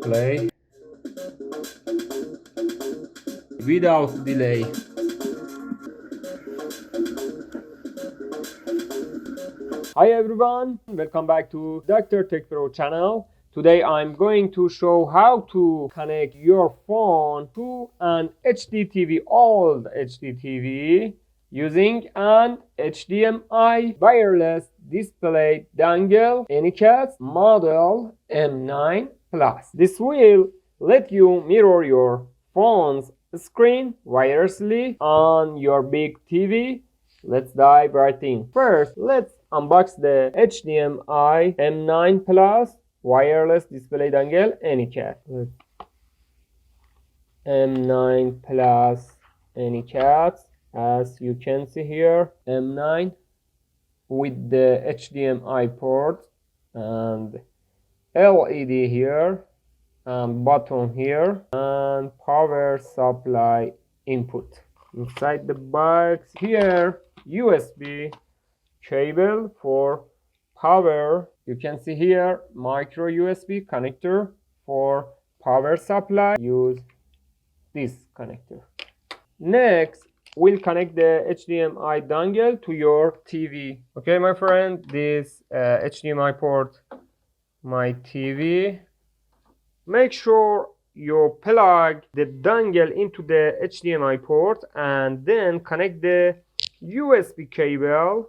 Play. Without delay. Hi everyone, welcome back to Dr. Tech Pro channel. Today I'm going to show how to connect your phone to an HD TV, old HD TV, using an HDMI wireless display dongle AnyCast model M9 Plus. This will let you mirror your phone's screen wirelessly on your big TV. Let's dive right in. First, let's unbox the HDMI M9 Plus wireless display dongle AnyCast. M9 Plus AnyCast, as you can see here, M9 with the HDMI port and LED here and button here and power supply input. Inside the box here, USB cable for power. You can see here micro USB connector for power supply. Use this connector. Next, we'll connect the HDMI dongle to your TV. Okay, my friend, this HDMI port, my TV. Make sure you plug the dongle into the HDMI port and then connect the USB cable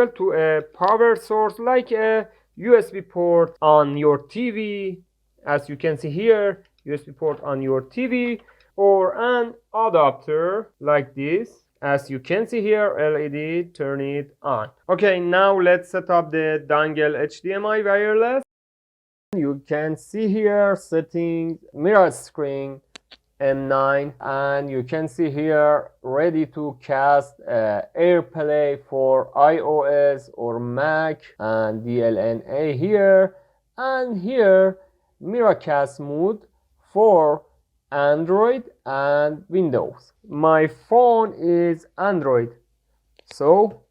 to a power source like a USB port on your TV, as you can see here, USB port on your TV, or an adapter like this, as you can see here, LED, turn it on. Okay, now let's set up the dongle HDMI wireless. You can see here settings, mirror screen M9, and you can see here ready to cast AirPlay for iOS or Mac, and DLNA here, and here mirrorcast mode for Android and Windows. My phone is Android, so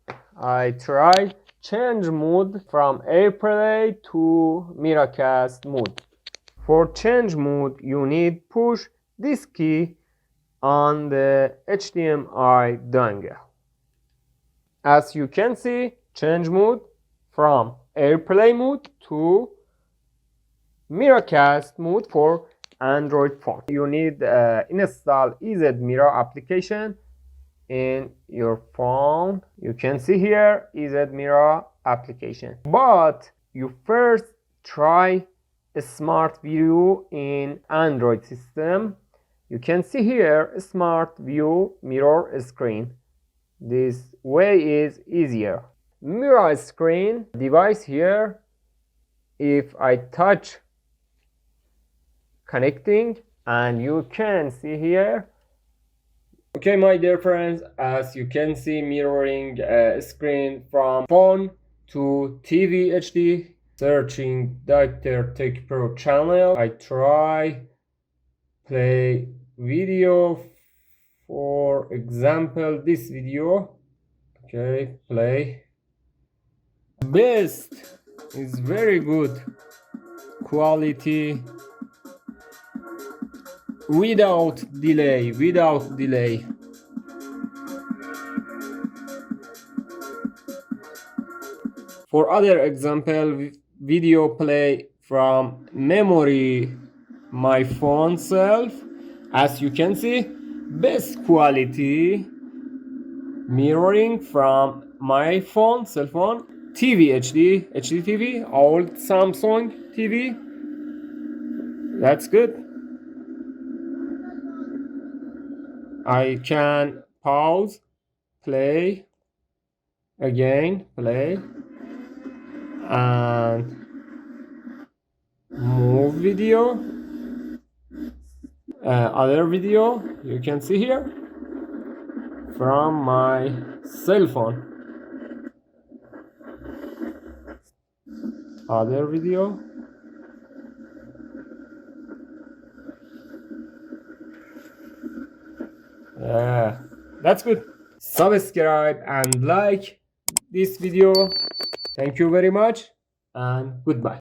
I try change mode from AirPlay to mirrorcast mode. For change mode, you need push this key on the HDMI dongle. As you can see, change mode from AirPlay mode to mirrorcast mode for Android phone. You need install EZ Mirror application in your phone. You can see here EZ Mirror application, but you first try a smart view in Android system. You can see here a smart view mirror screen. This way is easier. Mirror screen device here, if I touch connecting, and you can see here. Okay, my dear friends, as you can see, mirroring screen from phone to TV HD. Searching Dr. Tech Pro channel, I try play video, for example this video. Okay, play. Best is very good quality, without delay. For other example, video play from memory my phone self, as you can see, best quality mirroring from my phone, cell phone, TV HD TV, old Samsung TV. That's good. I can pause, play, again, play, and move video, other video you can see here from my cell phone, other video, that's good. Subscribe and like this video. Thank you very much and goodbye.